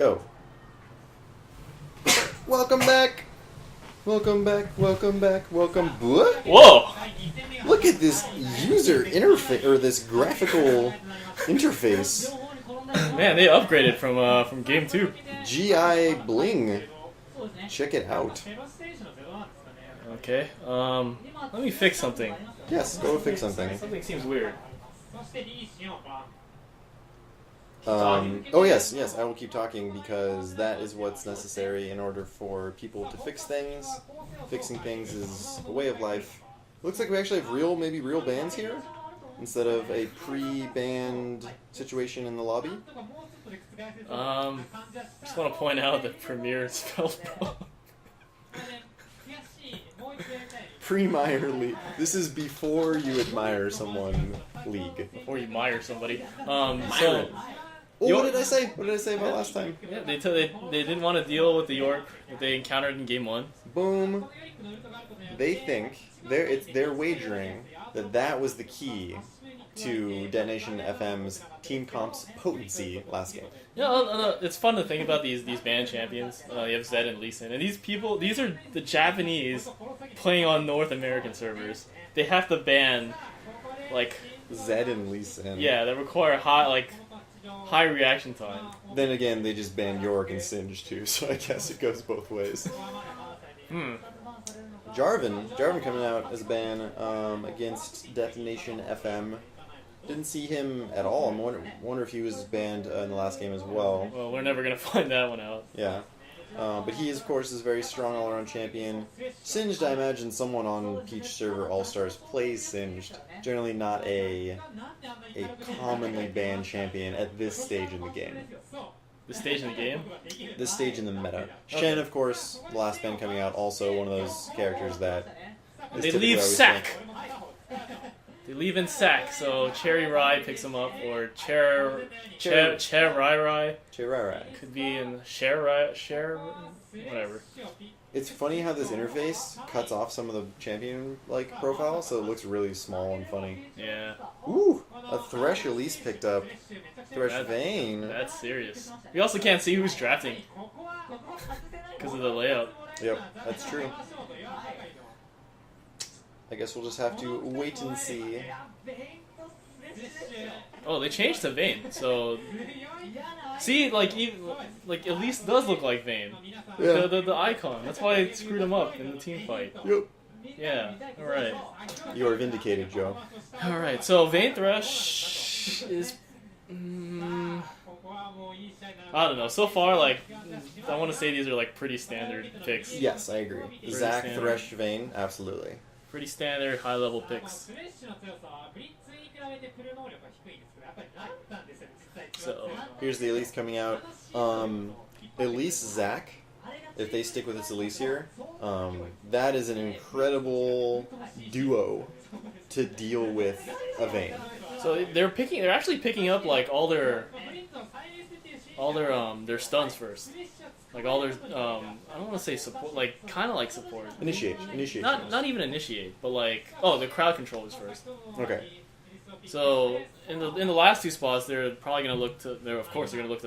Go. Welcome back. Welcome back. Welcome back. Welcome. What? Whoa! Look at this user interface or this graphical interface. Man, they upgraded from game 2. GI Bling. Check it out. Okay. Let me fix something. Yes, go fix something. Something seems weird. Oh yes, I will keep talking because that is what's necessary in order for people to fix things. Fixing things is a way of life. Looks like we actually have maybe real bands here, instead of a pre-banned situation in the lobby. Just want to point out that Premiere is spelled wrong. Pre-mire league. This is before you admire someone league. Before you mire somebody. What did I say? What did I say about last time? Yeah, they didn't want to deal with the York that they encountered in game 1. Boom. They think they're wagering that was the key to Detonation FM's team comp's potency last game. Yeah, it's fun to think about these band champions. You have Zed and Lee Sin, and these are the Japanese playing on North American servers. They have to ban Zed and Lee Sin. Yeah, that require high reaction time. Then again, they just banned York and Singe too, so I guess it goes both ways. Jarvan coming out as a ban against Detonation FM. Didn't see him at all. I wonder if he was banned in the last game as well. Well, we're never going to find that one out. Yeah. But he, of course, is a very strong all-around champion. Singed, I imagine someone on Peachserver All-Stars plays Singed. Generally not a commonly banned champion at this stage in the game. This stage in the game? This stage in the meta. Shen, of course, the last band coming out, also one of those characters that... They leave sack! They leave in sack, so Cherry Rye picks him up, or Cher Rai. Could be in Cher, whatever. It's funny how this interface cuts off some of the champion profile, so it looks really small and funny. Yeah. Ooh, a Thresh Elise picked up. Thresh Vayne. That's serious. We also can't see who's drafting because of the layout. Yep, that's true. I guess we'll just have to wait and see. Oh, they changed to Vayne, so see, Elise does look like Vayne. Yeah. The icon. That's why it screwed him up in the team fight. Yep. Yeah. All right. You are vindicated, Joe. All right. So Vayne Thresh is. I don't know. So far, I want to say these are pretty standard picks. Yes, I agree. Zach, standard. Thresh, Vayne, absolutely. Pretty standard, high-level picks. So here's the Elise coming out. Elise Zach, if they stick with this Elise here, that is an incredible duo to deal with a Vayne. So they're actually picking up all their stuns first. All their I don't want to say support, kind of like support. Initiate. Not even initiate, but the crowd controllers first. Okay. So in the last two spots, they're probably gonna look to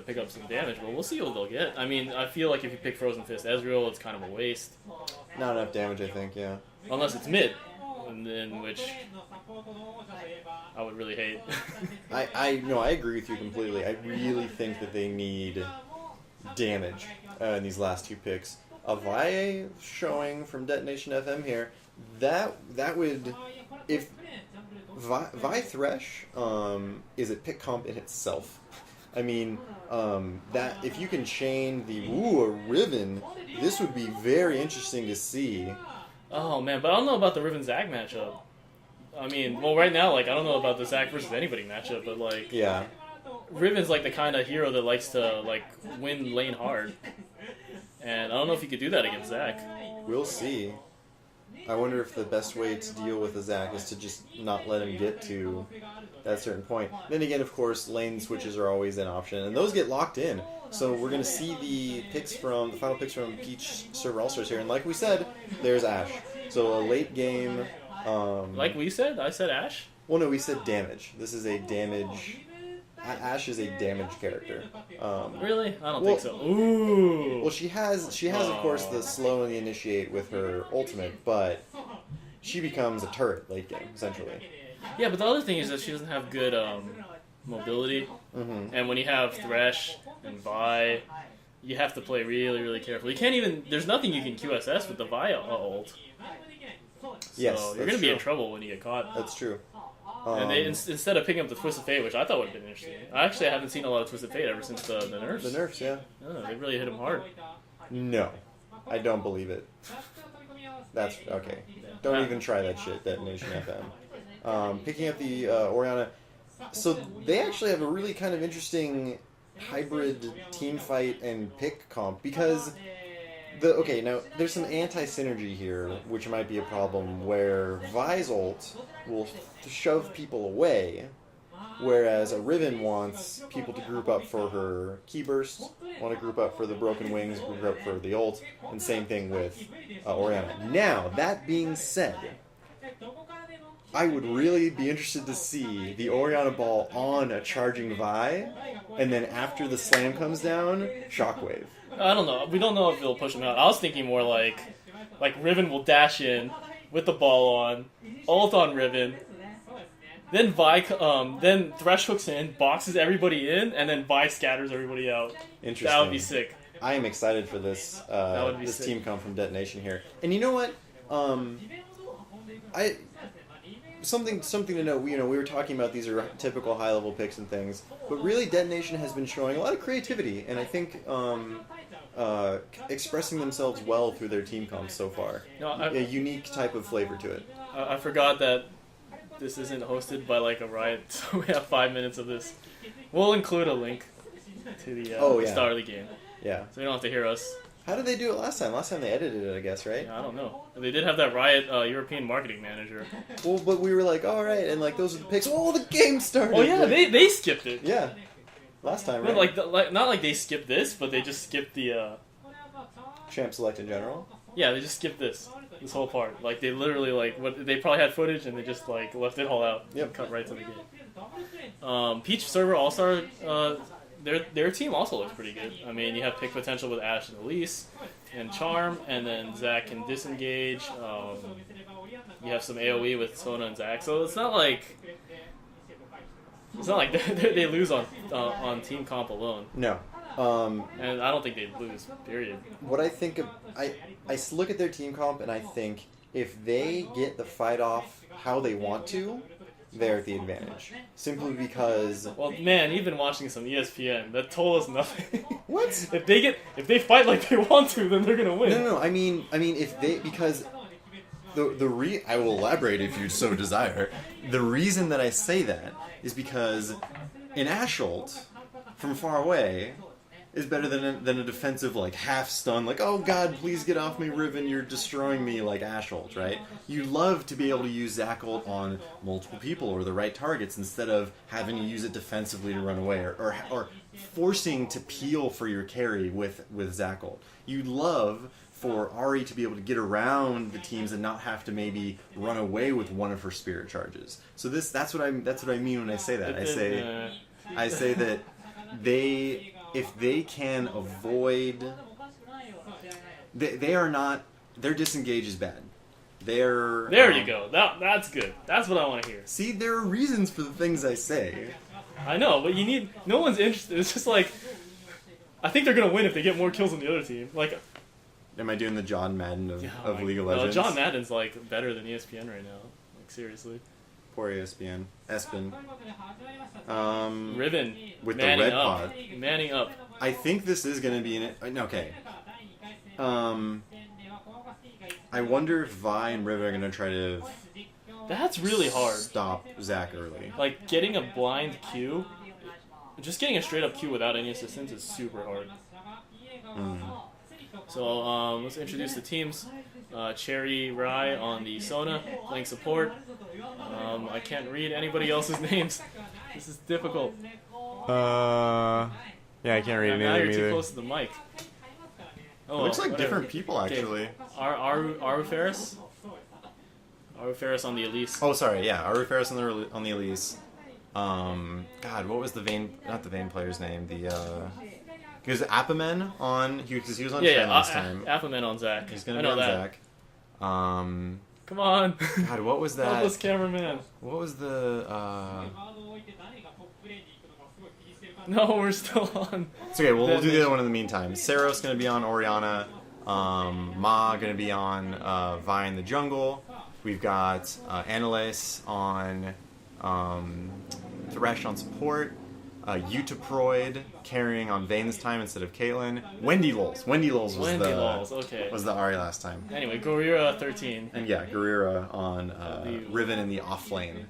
pick up some damage, but we'll see what they'll get. I mean, I feel like if you pick Frozen Fist Ezreal, it's kind of a waste. Not enough damage, I think. Yeah. Unless it's mid, in which I would really hate. I agree with you completely. I really think that they need damage in these last two picks. A Vi showing from Detonation FM here. That would, if Vi Thresh is a pick comp in itself. I mean, that if you can chain a Riven, this would be very interesting to see. Oh man, but I don't know about the Riven Zac matchup. I mean, well, right now, I don't know about the Zac versus anybody matchup, but yeah. Riven's the kind of hero that likes to win lane hard, and I don't know if he could do that against Zac. We'll see. I wonder if the best way to deal with a Zac is to just not let him get to that certain point. Then again, of course, lane switches are always an option, and those get locked in. So we're going to see the final picks from Peachserver All-Stars here, and like we said, there's Ashe. So a late game. Like we said, I said Ashe. Well, no, we said damage. This is a damage Ash is a damage character. Really? I don't think so. Ooh. Well, she has of course the slow and the initiate with her ultimate, but she becomes a turret late game essentially. Yeah, but the other thing is that she doesn't have good mobility, and when you have Thresh and Vi, you have to play really, really carefully. You can't even. There's nothing you can QSS with the Vi ult. Yes, so you're gonna be in trouble when you get caught. That's true. And they instead of picking up the Twisted Fate, which I thought would have been interesting. I haven't seen a lot of Twisted Fate ever since the nerfs. The nerfs, yeah. Oh, they really hit him hard. No, I don't believe it. That's okay. Don't even try that shit, Detonation FM. Picking up the Orianna. So they actually have a really kind of interesting hybrid team fight and pick comp because now there's some anti-synergy here, which might be a problem where Vi's ult will shove people away, whereas a Riven wants people to group up for her key burst, want to group up for the broken wings, group up for the ult, and same thing with Orianna. Now, that being said, I would really be interested to see the Orianna ball on a charging Vi, and then after the slam comes down, Shockwave. I don't know. We don't know if it'll push him out. I was thinking more like Riven will dash in with the ball on, ult on Riven, then then Thresh hooks in, boxes everybody in, and then Vi scatters everybody out. Interesting. That would be sick. I am excited for this. This sick team come from Detonation here, and you know what? Something to note. We were talking about these are typical high level picks and things, but really Detonation has been showing a lot of creativity, and I think expressing themselves well through their team comps so far. A unique type of flavor to it. I forgot that this isn't hosted by a Riot, so we have 5 minutes of this. We'll include a link to the start of the game. Yeah. So you don't have to hear us. How did they do it last time? Last time they edited it, I guess, right? Yeah, I don't know. They did have that Riot European marketing manager. Well, but we were like, all right, and those are the picks. Oh, the game started. Oh yeah, they skipped it. Yeah. Last time, right? Not like they skipped this, but they just skipped the champ select in general. Yeah, they just skipped this whole part. They literally they probably had footage and they just left it all out. Yep. And cut right to the game. Peachserver All-Star, their team also looks pretty good. I mean, you have pick potential with Ashe and Elise and Charm, and then Zac can disengage. You have some AoE with Sona and Zac, so it's not like they lose on team comp alone. No. And I don't think they'd lose, period. What I think of... I look at their team comp and I think if they get the fight off how they want to, they're at the advantage. Simply because... Well, man, you've been watching some ESPN. That told us nothing. What? If they fight like they want to, then they're gonna win. No. I mean, if they... Because... I will elaborate if you so desire. The reason that I say that is because an Ashe ult from far away is better than a defensive half stun, oh god, please get off me, Riven, you're destroying me, Ashe ult, right? You love to be able to use Zac ult on multiple people or the right targets instead of having to use it defensively to run away or forcing to peel for your carry with Zac ult. You love for Ahri to be able to get around the teams and not have to maybe run away with one of her spirit charges. So that's what I mean when I say that. I say that if they can avoid, they are not. Their disengage is bad. There you go. That's good. That's what I want to hear. See, there are reasons for the things I say. I know, but no one's interested. It's just I think they're gonna win if they get more kills than the other team. Am I doing the John Madden of League of Legends? No, John Madden's better than ESPN right now. Seriously. Poor ESPN. Espen. Riven. With the red pod. Manning up. I think this is going to be okay. I wonder if Vi and Riven are going to try to... That's really hard. Stop Zac early. Getting a blind Q... Just getting a straight up Q without any assistance is super hard. So, let's introduce the teams. Cherry Rai on the Sona, playing support. I can't read anybody else's names. This is difficult. Yeah, I can't read any of them either. Now you're too close to the mic. Oh, it looks like different people, actually. Aru Ferris? Aru Ferris on the Elise. Oh, sorry, yeah. Aru Ferris on the Elise. God, what was the Vayne? Not the Vayne player's name. He was Appamen on. Because he was on Shen last time. Appamen on Zach. He's gonna be on Zach. Come on. God, what was that? Help us, cameraman. What was the? No, we're still on. It's okay. Well, we'll do the other one in the meantime. Saros gonna be on Orianna. Ma gonna be on Vine the Jungle. We've got Annalise on Thresh on support. Utaproid carrying on Vayne this time instead of Caitlyn. Wendy Lols. Wendy Lols was the Ahri last time. Anyway, Gorira 13. And yeah, Gorira on Riven in the off lane.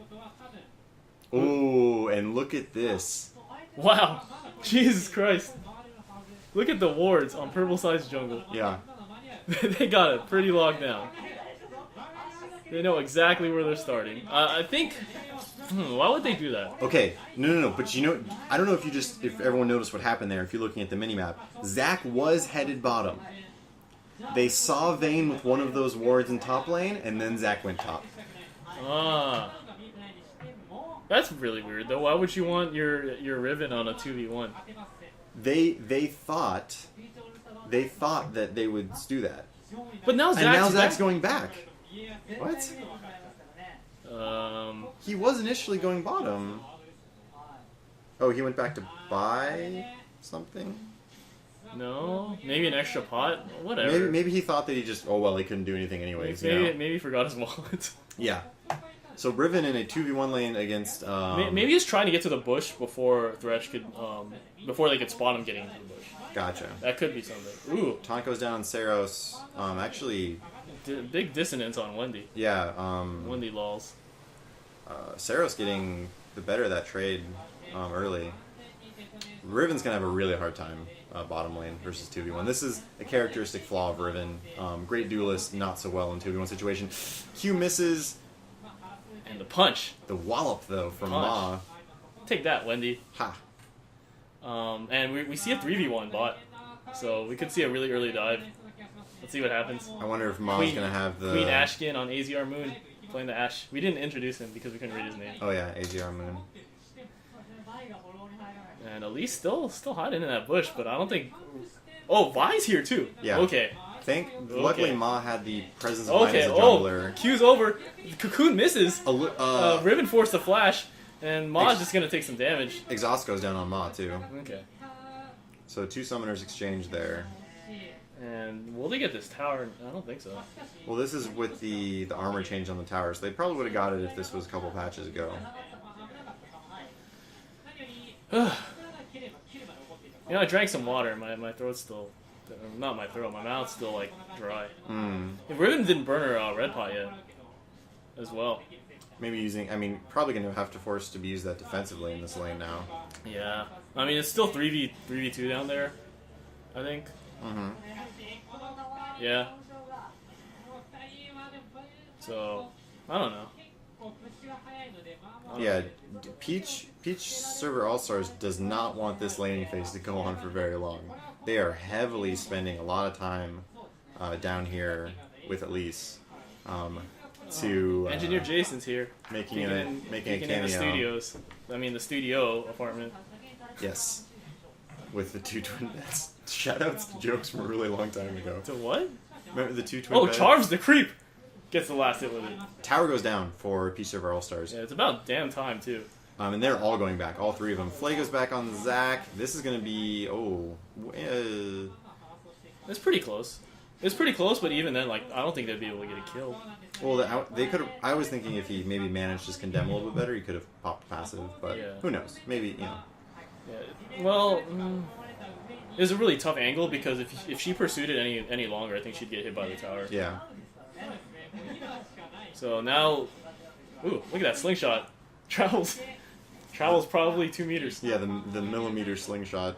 Ooh, and look at this. Wow. Jesus Christ. Look at the wards on Purple Side's jungle. Yeah. They got it pretty locked down. They know exactly where they're starting. I think... why would they do that? Okay, no. But you know, I don't know if everyone noticed what happened there. If you're looking at the minimap, Zach was headed bottom. They saw Vayne with one of those wards in top lane, and then Zach went top. Ah, that's really weird though. Why would you want your Riven on a 2v1? They thought that they would do that. But now Zach's going back. What? He was initially going bottom. Oh, he went back to buy something? No, maybe an extra pot. Whatever. Maybe he thought that he couldn't do anything anyways. Maybe he forgot his wallet. Yeah. So Riven in a 2v1 lane against. Maybe he's trying to get to the bush before Thresh could, before they could spot him getting into the bush. Gotcha. That could be something. Ooh. Tonko's down on Saros. Actually. Big dissonance on Wendy. Yeah. Wendy lols. Saros getting the better of that trade early. Riven's gonna have a really hard time bottom lane versus 2v1. This is a characteristic flaw of Riven. Great duelist, not so well in 2v1 situation. Q misses. And the punch. The wallop though from Ma. Take that, Wendy. Ha. And we see a 3v1 bot, so we could see a really early dive. Let's see what happens. I wonder if Ma's gonna have the Queen Ashkin on AZR Moon playing the Ashe. We didn't introduce him because we couldn't read his name. Oh yeah, AZR Moon. And Elise still hiding in that bush, but I don't think. Oh, Vi's here too. Yeah. Okay. Luckily Ma had the presence of Vi as a jungler. Q's over. Cocoon misses. Riven forced a flash, and Ma's just gonna take some damage. Exhaust goes down on Ma too. Okay. So 2 summoners exchange there. And will they get this tower? I don't think so. Well, this is with the armor change on the tower, so they probably would have got it if this was a couple patches ago. You know, I drank some water. My throat's still... Not my throat, my mouth's still, like, dry. If Riven didn't burn her red pot yet, as well. Maybe probably going to have to force to use that defensively in this lane now. Yeah. I mean, it's still 3v2 down there, I think. Yeah. So, I don't know. Yeah, Peachserver All-Stars does not want this laning phase to go on for very long. They are heavily spending a lot of time down here with Elise to... Engineer Jason's here. Making a cameo. In the studios. I mean, the studio apartment. Yes. With the 2 twin beds. Shoutouts to jokes from a really long time ago. To what? Remember the 2 twin beds? Charves the creep! Gets the last hit with it. Tower goes down for Peachserver All-Stars. Yeah, it's about damn time, too. And they're all going back, all 3 of them. Flay goes back on Zach. This is going to be... It's pretty close. It's pretty close, but even then, like, I don't think they'd be able to get a kill. Well, they could have... I was thinking if he maybe managed his condemn a little bit better, he could have popped passive, but who knows? Maybe, Yeah. Well, it was a really tough angle because if she pursued it any longer, I think she'd get hit by the tower. Yeah. So now... Ooh, look at that slingshot. Travels probably 2 meters. Yeah, the millimeter slingshot.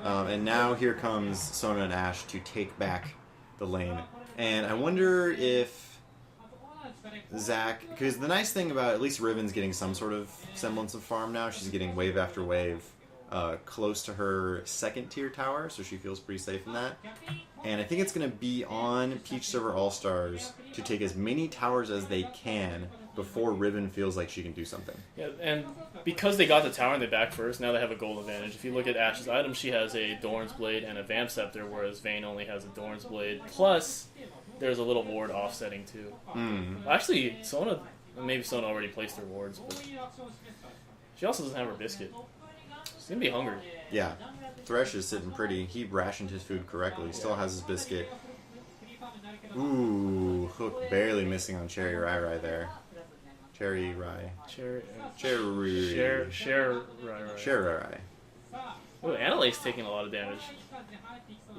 And now here comes Sona and Ashe to take back the lane. And I wonder if Zach... Because the nice thing about at least Riven's getting some sort of semblance of farm now. She's getting wave after wave close to her 2nd tier tower, so she feels pretty safe in that. And I think it's going to be on Peachserver All-Stars to take as many towers as they can before Riven feels like she can do something. Yeah, and because they got the tower in the back first, now they have a gold advantage. If you look at Ash's items, she has a Doran's Blade and a Vamp Scepter, whereas Vayne only has a Doran's Blade. Plus, there's a little ward offsetting too. Actually, maybe Sona already placed her wards, but she also doesn't have her biscuit. She's gonna be hungry. Yeah, Thresh is sitting pretty. He rationed his food correctly. Still has his biscuit. Ooh, Hook barely missing on Cherry Rai there. Cherry Rai. Rai. Oh, Analyte's taking a lot of damage.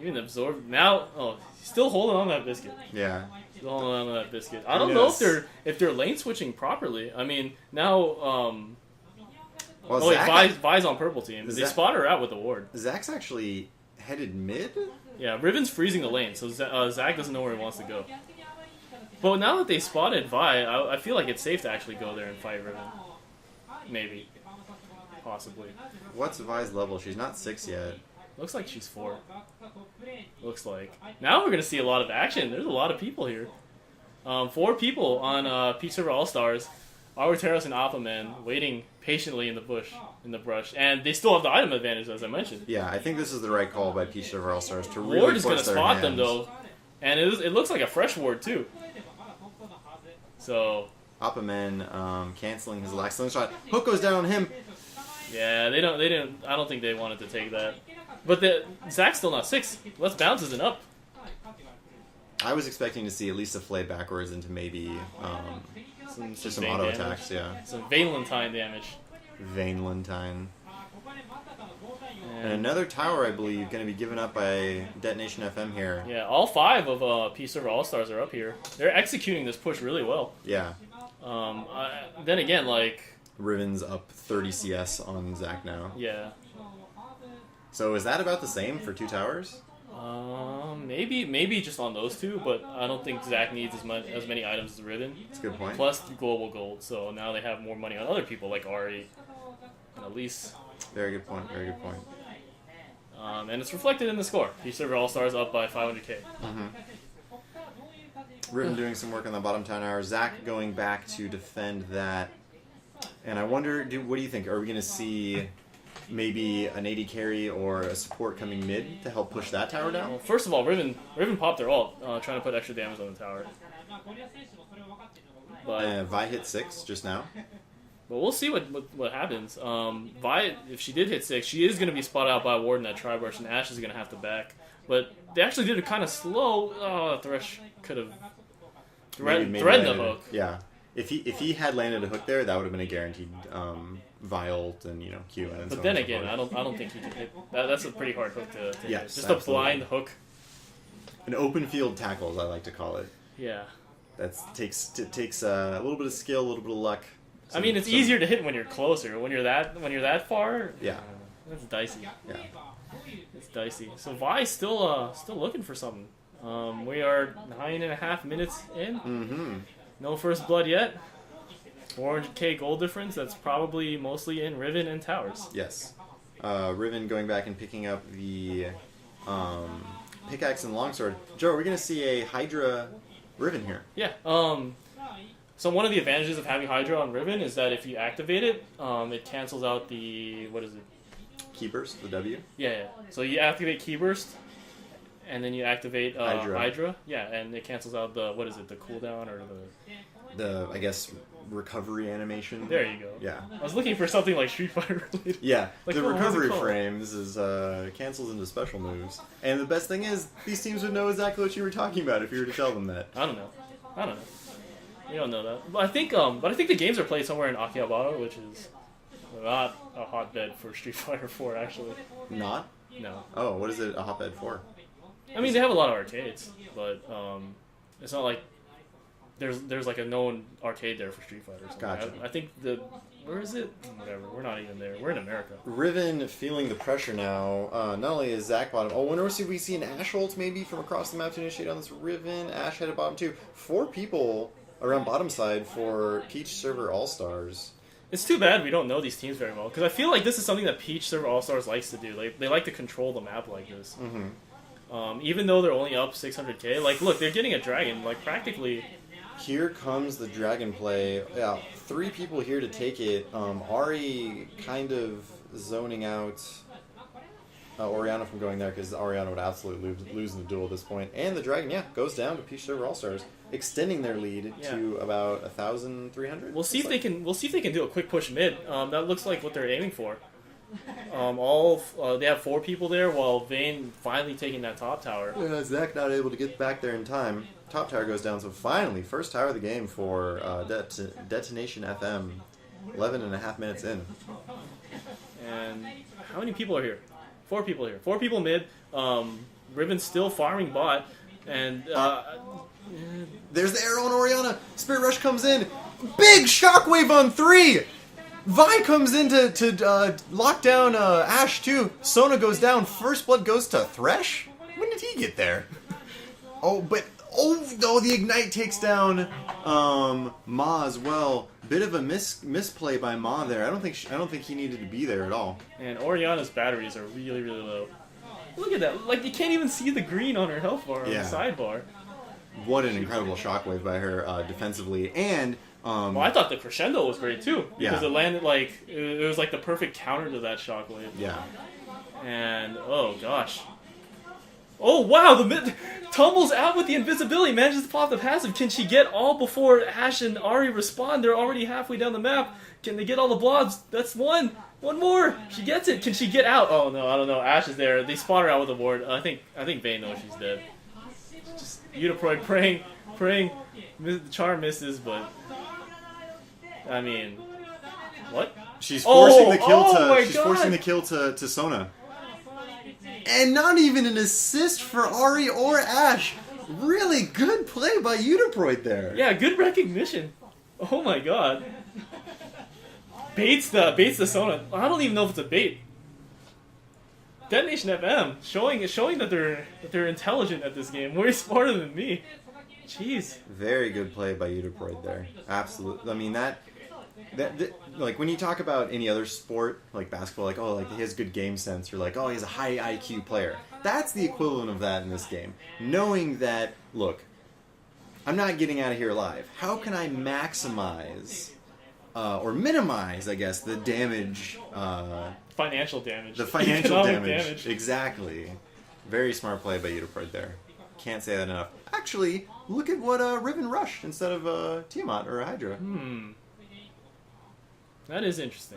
Even absorbed. Now, he's still holding on to that biscuit. Yeah. Still holding on to that biscuit. I don't know if they're lane switching properly. I mean, now, Vi's on purple team. They spot her out with the ward. Zach's actually headed mid? Yeah, Riven's freezing the lane, so Zach doesn't know where he wants to go. But now that they spotted Vi, I feel like it's safe to actually go there and fight Riven. Maybe. Possibly. What's Vi's level? She's not 6 yet. Looks like she's 4. Looks like. Now we're going to see a lot of action. There's a lot of people here. 4 people on Peachserver All-Stars. Arteros and Oppaman waiting patiently in the brush. And they still have the item advantage, as I mentioned. Yeah, I think this is the right call by Peachserver All-Stars to really Ward is going to spot them, though. And it looks like a fresh ward, too. So... Oppaman canceling his last slingshot. Hook goes down on him. Yeah, they didn't. I don't think they wanted to take that. But Zach's still not 6. Let's bounce isn't up. I was expecting to see at least a flay backwards into maybe some auto damage. Attacks. Yeah. Some Valentine damage. Valentine. And another tower, I believe, going to be given up by Detonation FM here. Yeah, all 5 of Peachserver All-Stars are up here. They're executing this push really well. Yeah. Then again, like... Riven's up 30 CS on Zach now. Yeah. So is that about the same for 2 towers? Maybe just on those 2, but I don't think Zach needs as many items as Riven. That's a good point. Plus global gold, so now they have more money on other people like Ari and Elise. Very good point. Very good point. And it's reflected in the score. Peachserver All-Stars up by 500k. Riven doing some work on the bottom tower. Zach going back to defend that. And I wonder, what do you think? Are we going to see maybe an AD carry or a support coming mid to help push that tower down? Well, first of all, Riven popped their ult, trying to put extra damage on the tower. But Vi hit 6 just now. But we'll see what happens. Vi, if she did hit 6, she is going to be spotted out by Ward in that tri-brush, and Ashe is going to have to back. But they actually did it kind of slow. Oh, Thresh could have threatened the hook. Yeah. If he had landed a hook there, that would have been a guaranteed Vi ult and Q and so on. But then again, I don't think he could hit. That's a pretty hard hook to hit. Yes, just absolutely. a blind hook. An open field tackle, as I like to call it. Yeah. That takes a little bit of skill, a little bit of luck. I mean, it's easier to hit when you're closer. When you're that far, yeah, that's dicey. Yeah, it's dicey. So Vi's still looking for something. We are 9.5 minutes in. No first blood yet. 400k gold difference. That's probably mostly in Riven and towers. Yes, Riven going back and picking up the pickaxe and longsword. Joe, are we going to see a Hydra Riven here? Yeah. So one of the advantages of having Hydra on Riven is that if you activate it, it cancels out the, what is it? Key burst, the W? Yeah. So you activate Key Burst, and then you activate Hydra. Yeah, and it cancels out the, what is it, the cooldown or the I guess, recovery animation? There you go. Yeah. I was looking for something like Street Fighter related. Yeah, like, the recovery frames is cancels into special moves. And the best thing is, these teams would know exactly what you were talking about if you were to tell them that. I don't know. We don't know that. But I think the games are played somewhere in Akihabara, which is not a hotbed for Street Fighter 4, actually. Not? No. Oh, what is it a hotbed for? I mean, they have a lot of arcades, but it's not like there's like a known arcade there for Street Fighter. Gotcha. I think where is it? Whatever. We're not even there. We're in America. Riven feeling the pressure now. Not only is Zach bottom. Oh, wonder if we see an Ashe ult maybe from across the map to initiate on this Riven. Ashe headed bottom too. 4 people around bottom side for Peachserver All-Stars. It's too bad we don't know these teams very well, because I feel like this is something that Peachserver All-Stars likes to do. They like to control the map like this. Mm-hmm. Even though they're only up 600k, like, look, they're getting a dragon. Like, practically, Here comes the dragon play. Yeah, 3 people here to take it. Ari kind of zoning out Oriana from going there because Oriana would absolutely lose in the duel at this point. And the dragon, goes down to Peachserver All-Stars, extending their lead to about 1,300. We'll see if they can. We'll see if they can do a quick push mid. That looks like what they're aiming for. They have 4 people there, while Vayne finally taking that top tower. Yeah, Zach not able to get back there in time. Top tower goes down, so finally, first tower of the game for Detonation FM. 11.5 minutes in. And how many people are here? 4 people here. 4 people mid. Riven's still farming bot, and there's the arrow on Oriana. Spirit Rush comes in. Big shockwave on 3. Vi comes in to lock down Ashe too. Sona goes down. First blood goes to Thresh. When did he get there? The Ignite takes down Ma as well. Bit of a misplay by Ma there. I don't think he needed to be there at all. And Oriana's batteries are really, really low. Look at that! Like, you can't even see the green on her health bar on the sidebar. What an incredible shockwave by her defensively. And well, I thought the crescendo was great too because it landed like it was like the perfect counter to that shockwave. Yeah. And oh gosh. Oh wow! The mid tumbles out with the invisibility, manages to pop the passive. Can she get all before Ashe and Ari respond? They're already halfway down the map. Can they get all the blobs? That's one. One more. She gets it. Can she get out? Oh no, I don't know. Ashe is there. They spot her out with a ward. I think Vayne knows she's dead. Just Udiproid praying. The charm misses, but I mean, what? She's forcing the kill forcing the kill to Sona. And not even an assist for Ari or Ashe. Really good play by Udiproid there. Yeah, good recognition. Oh my god. Baits the Sona. I don't even know if it's a bait. Detonation FM showing that they're intelligent at this game. Way smarter than me. Jeez. Very good play by Udiproid there. Absolutely. I mean that like when you talk about any other sport like basketball, like he has good game sense, you're like, oh, he's a high IQ player. That's the equivalent of that in this game. Knowing that, look, I'm not getting out of here alive. How can I maximize or minimize, I guess, the damage? Financial damage. The financial damage. Exactly. Very smart play by Udiproid there. Can't say that enough. Actually, look at what Riven rushed instead of Tiamat or a Hydra. That is interesting.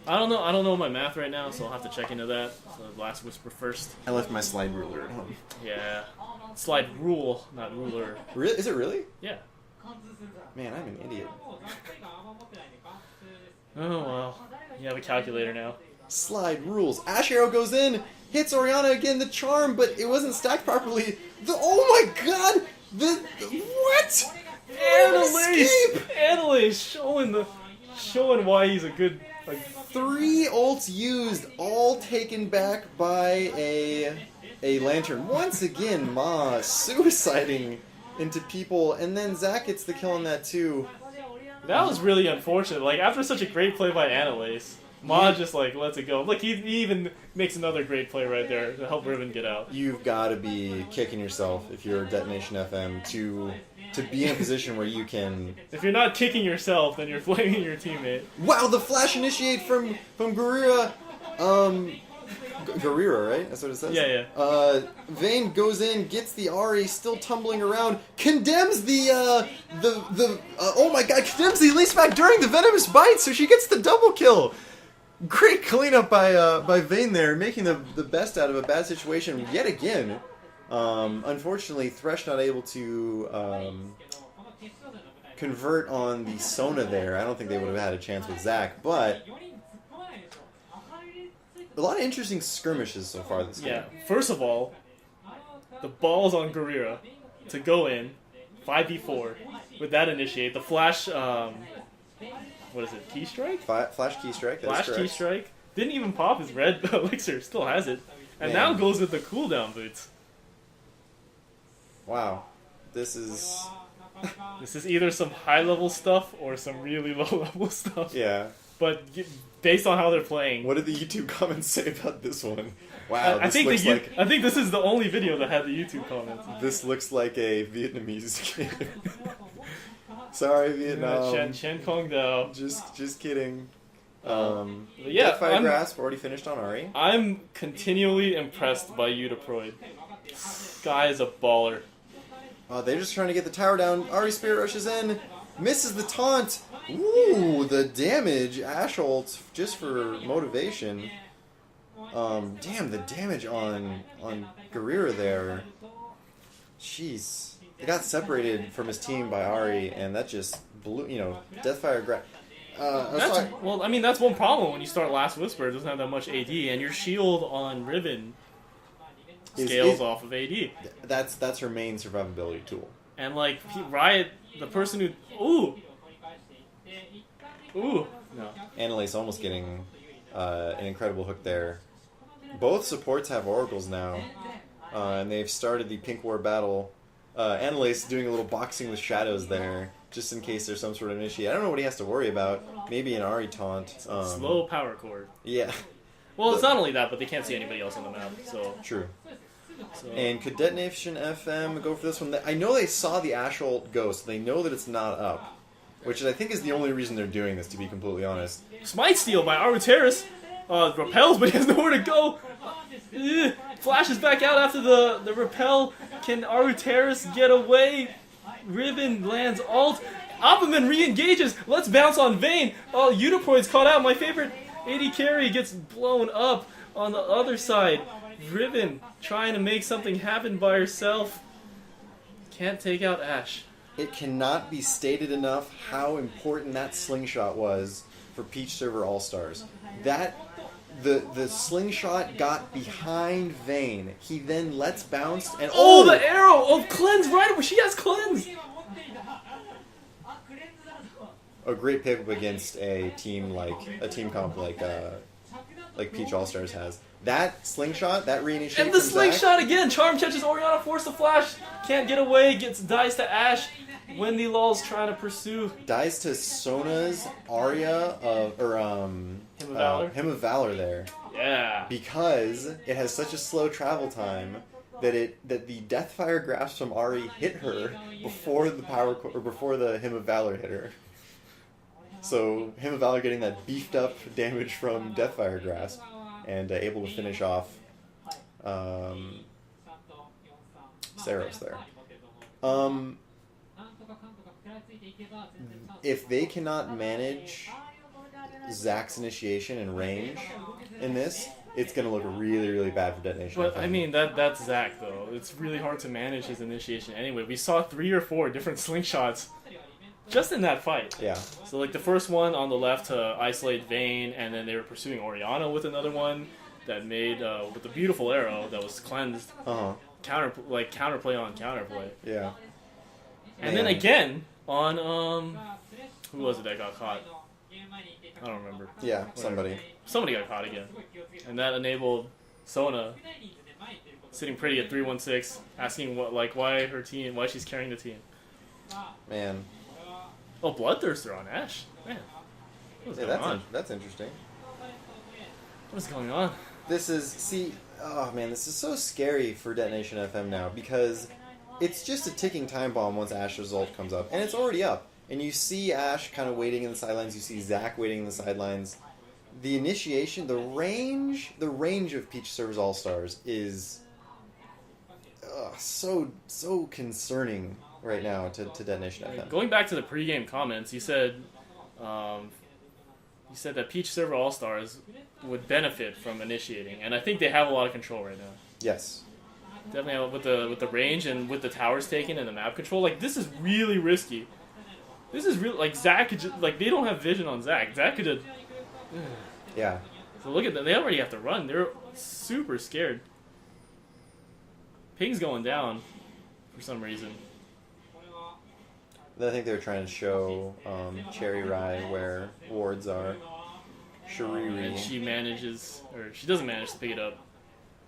I don't know my math right now, so I'll have to check into that. So last whisper first. I left my slide ruler at home. Yeah. Slide rule, not ruler. Is it really? Yeah. Man, I'm an idiot. Oh well. You have a calculator now. Slide rules. Ashe arrow goes in, hits Oriana again, the charm, but it wasn't stacked properly. Oh my god! What? Annalise showing why he's a good 3 ults used, all taken back by a lantern. Once again, Ma suiciding into people, and then Zach gets the kill on that too. That was really unfortunate. Like, after such a great play by Annalise, Ma just lets it go. Look, he even makes another great play right there to help Riven get out. You've got to be kicking yourself if you're Detonation FM to be in a position where you can... If you're not kicking yourself, then you're blaming your teammate. Wow, the flash initiate from Garira. Garira, right? That's what it says? Yeah. Vayne goes in, gets the Ari, still tumbling around, condemns oh my god, condemns the Elise back during the Venomous Bite, so she gets the double kill. Great cleanup by Vayne there, making the best out of a bad situation yet again. Unfortunately, Thresh not able to convert on the Sona there. I don't think they would have had a chance with Zach, but a lot of interesting skirmishes so far this game. Yeah, first of all, the ball's on Garira to go in 5v4 with that initiate. The flash, what is it, key strike? Flash key strike, that's correct. Key strike. Didn't even pop his red elixir, still has it. And now goes with the cooldown boots. Wow. This is either some high level stuff or some really low level stuff. Yeah. but based on how they're playing... What did the YouTube comments say about this one? Wow, I think this is the only video that had the YouTube comments. This looks like a Vietnamese game. Sorry, Vietnam. Chen Kong Dao. Just kidding. Yeah, Deathfire Grasp already finished on Ari. I'm continually impressed by Udaproid. This guy is a baller. They're just trying to get the tower down. Ari Spirit rushes in, misses the taunt. Ooh, the damage. Ash ult just for motivation. Damn, the damage on Guerrera there. Jeez. He got separated from his team by Ari, and that just blew, Deathfire Grasp. Well, I mean, that's one problem when you start Last Whisper. It doesn't have that much AD, and your shield on Riven scales off of AD. That's her main survivability tool. And, like, Riot, the person who... Ooh! No. Annalise almost getting an incredible hook there. Both supports have oracles now, and they've started the Pink War battle. Annalise doing a little boxing with shadows there, just in case there's some sort of initiate. I don't know what he has to worry about. Maybe an Ari taunt. Slow power cord. Yeah. Well, it's not only that, but they can't see anybody else on the map, so... True. And could Detonation FM go for this one? I know they saw the Ash ult go, so they know that it's not up. Which I think is the only reason they're doing this, to be completely honest. Smite Steal by Aruteris. Repels, but he has nowhere to go. Flashes back out after the repel. Can Aruteris get away? Riven lands ult. Opperman re-engages. Let's bounce on Vayne. Oh, Udaproid's caught out. My favorite AD carry gets blown up on the other side. Riven trying to make something happen by herself. Can't take out Ashe. It cannot be stated enough how important that slingshot was for Peachserver All-Stars. The slingshot got behind Vayne. He then lets bounce and the arrow! Oh, cleanse right away. She has cleanse. A great pickup against a team comp like Peach All-Stars has. That slingshot, that reinitiate. And the slingshot again. Charm catches Orianna, forced to flash. Can't get away. Dies to Ashe. Wendy Lul's trying to pursue. Dies to Sona's Arya Hymn of Valor there. Yeah. Because it has such a slow travel time that the Deathfire Grasp from Ari hit her before the Hymn of Valor hit her. So Hymn of Valor getting that beefed up damage from Deathfire Grasp and able to finish off Saros there. If they cannot manage Zach's initiation and range in this, it's going to look really, really bad for Detonation. But, I mean, that's Zach, though. It's really hard to manage his initiation anyway. We saw 3 or 4 different slingshots just in that fight. Yeah. So, like, the first one on the left to isolate Vayne, and then they were pursuing Orianna with another one that made, with a beautiful arrow that was cleansed. Uh-huh. Counterplay on counterplay. Yeah. And then again, on, who was it that got caught? I don't remember. Yeah, somebody. Somebody got caught again. And that enabled Sona sitting pretty at 316, asking why she's carrying the team. Man. Oh, Bloodthirster on Ashe. Man. What's going on? That's interesting. What's going on? This is so scary for Detonation FM now because it's just a ticking time bomb once Ashe's result comes up. And it's already up. And you see Ashe kind of waiting in the sidelines. You see Zach waiting in the sidelines. The initiation, the range of Peachserver's All-Stars is so concerning right now to Detonation FM. Going back to the pregame comments, he said that Peachserver All-Stars would benefit from initiating, and I think they have a lot of control right now. Yes. Definitely with the range and with the towers taken and the map control. Like, this is really risky. This is real. Like, Zach could just, like, they don't have vision on Zach. Zach could have. Yeah. So look at that. They already have to run. They're super scared. Ping's going down for some reason. I think they're trying to show Cherry Rye where wards are. Shiriri. And she doesn't manage to pick it up.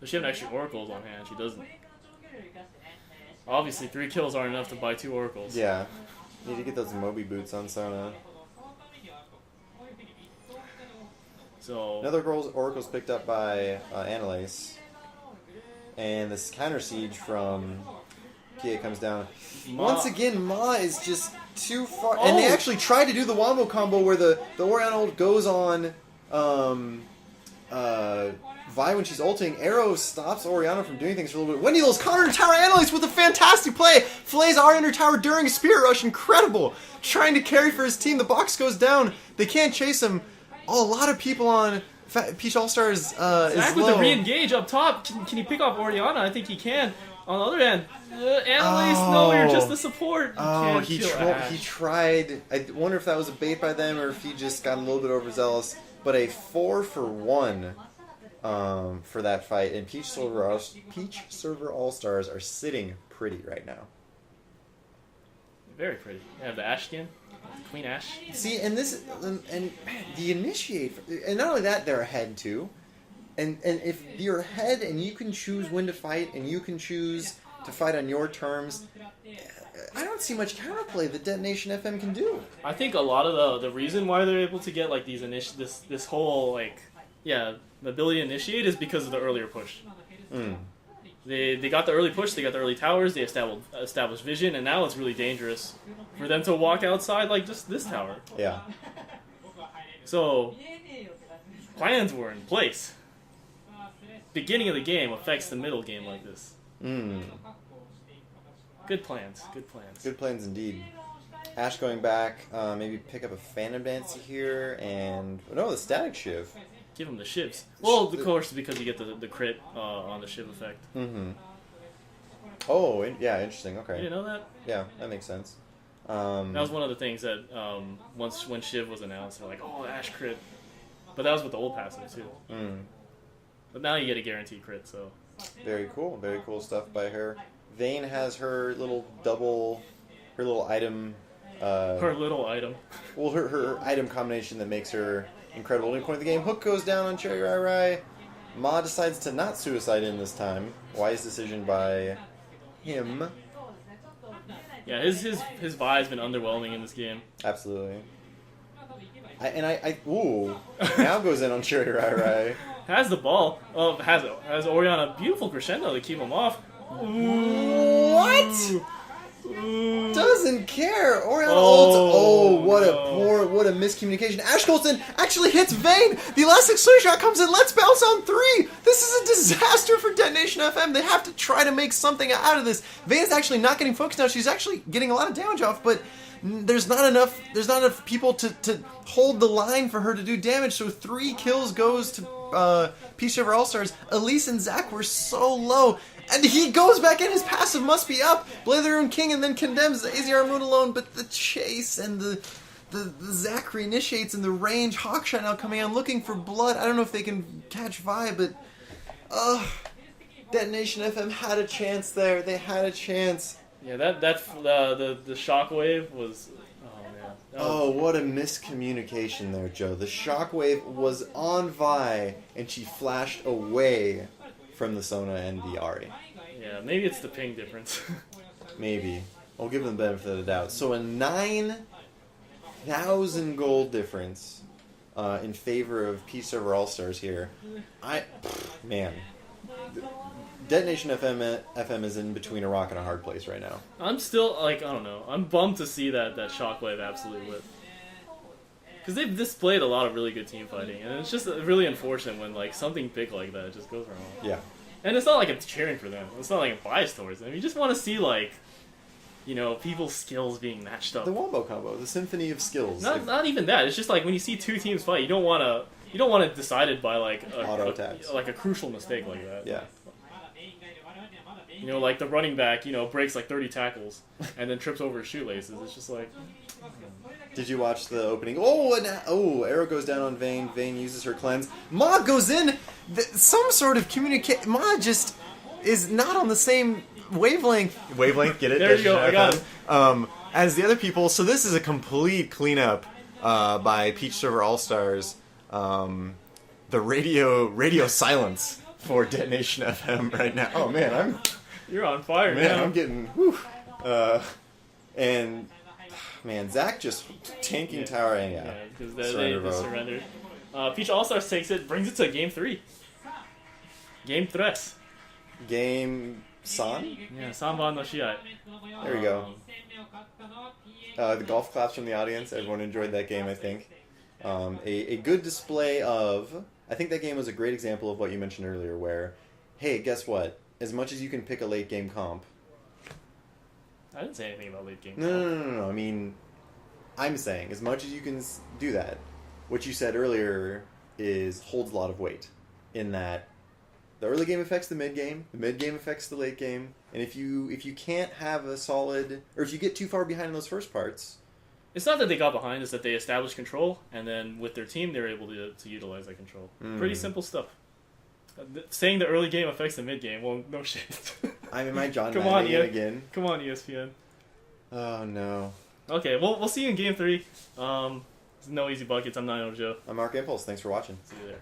Does she have extra oracles on hand? She doesn't. Obviously, 3 kills aren't enough to buy 2 oracles. Yeah. Need to get those Moby boots on Sona. So another Oracle's picked up by Annalise. And this counter siege from PA comes down. Once again, Ma is just too far. Oh. And they actually tried to do the wombo combo where the Oriana goes on Vi when she's ulting. Arrow stops Oriana from doing things for a little bit. Wendy Lil's counter tower Annalise with a fantastic play. Flays our under tower during a Spirit Rush. Incredible. Trying to carry for his team. The box goes down. They can't chase him. Oh, a lot of people on Peach All-Stars is Zach with low. the re-engage up top. Can he pick off Oriana? I think he can. On the other end, Annalise, no, you're just the support. He tried. I wonder if that was a bait by them or if he just got a little bit overzealous. But a 4-for-1 for that fight. And Peachserver All-Stars are sitting pretty right now. Very pretty. They have the Ash skin. Queen Ash. See, and man, the initiate, and not only that, they're ahead too. And if you're ahead and you can choose when to fight and you can choose to fight on your terms, I don't see much counterplay that Detonation FM can do. I think a lot of the reason why they're able to get like these this whole the ability to initiate is because of the earlier push. They got the early push, they got the early towers, they established vision, and now it's really dangerous for them to walk outside like just this tower. Yeah. So, plans were in place. Beginning of the game affects the middle game like this. Good plans, good plans. Good plans indeed. Ash going back, maybe pick up a Phantom Dance here, and... No, the Static Shiv. Give him the shivs. Well, of course, because you get the crit on the shiv effect. Oh, yeah, interesting. Okay. You didn't know that? Yeah, that makes sense. That was one of the things that when shiv was announced, they're like, oh, Ash crit. But that was with the old passive too. But now you get a guaranteed crit, so. Very cool stuff by her. Vayne has her little item. Her little item. Well, her item combination that makes her incredible. New point of the game. Hook goes down on Cherry Rai Rai. Ma decides to not suicide in this time. Wise decision by him. Yeah, his vibe's been underwhelming in this game. Absolutely. Ooh. Now goes in on Cherry Rai Rai. Has the ball. Has Oriana beautiful crescendo to keep him off. What? Doesn't care. Oriana ults. What a miscommunication. Ash Colson actually hits Vayne. The elastic swing shot comes in. Let's bounce on 3. This is a disaster for Detonation FM. They have to try to make something out of this. Vayne's actually not getting focused now. She's actually getting a lot of damage off, but there's not enough people to hold the line for her to do damage. So 3 kills goes to Peachserver All-Stars. Elise and Zach were so low. And he goes back in, his passive must be up. Blade of the Rune King and then condemns the AZR Moon alone, but the chase and the Zachary initiates in the range. Hawkshot now coming on looking for blood. I don't know if they can catch Vi, but Detonation FM had a chance there. They had a chance. Yeah, the shockwave was what a miscommunication there, Joe. The shockwave was on Vi and she flashed away from the Sona and the Ahri. Yeah, maybe it's the ping difference. Maybe. I'll give them the benefit of the doubt. So a 9,000 gold difference in favor of Peachserver All-Stars here. Detonation FM is in between a rock and a hard place right now. I'm still, I don't know. I'm bummed to see that shockwave absolutely lit. Because they've displayed a lot of really good team fighting, and it's just really unfortunate when something big like that just goes wrong. Yeah. And it's not like I'm cheering for them. It's not like I'm biased towards them. You just want to see people's skills being matched up. The wombo combo, the symphony of skills. Not even that. It's just when you see 2 teams fight, you don't want it decided by auto attacks. A crucial mistake like that. Yeah. The running back, breaks 30 tackles and then trips over his shoelaces. It's just Did you watch the opening? Arrow goes down on Vayne. Vayne uses her cleanse. Ma goes in. Some sort of communication. Ma just is not on the same wavelength. Get it? There you go. I got it. As the other people. So this is a complete cleanup by Peachserver All-Stars. The radio silence for Detonation FM right now. Oh man, You're on fire, man. I'm getting. And. Man, Zach just tanking tower and because they surrendered. Peach All-Stars takes it, brings it to Game 3. Game 3. Game San? Yeah, Sanban no Shiai. There we go. The golf claps from the audience. Everyone enjoyed that game, I think. A good display of... I think that game was a great example of what you mentioned earlier, where, hey, guess what? As much as you can pick a late game comp... I didn't say anything about late game comp. No. I mean, I'm saying, as much as you can do that, what you said earlier holds a lot of weight. In that, the early game affects the mid game affects the late game, and if you can't have a solid... Or if you get too far behind in those first parts... It's not that they got behind, it's that they established control, and then with their team, they were able to utilize that control. Pretty simple stuff. Saying the early game affects the mid game, well, no shit. I'm in my John Madden again. Come on, ESPN. Oh, no. Okay, well, we'll see you in Game 3. No easy buckets. I'm 9-0 Joe. I'm Mark Impulse. Thanks for watching. See you there.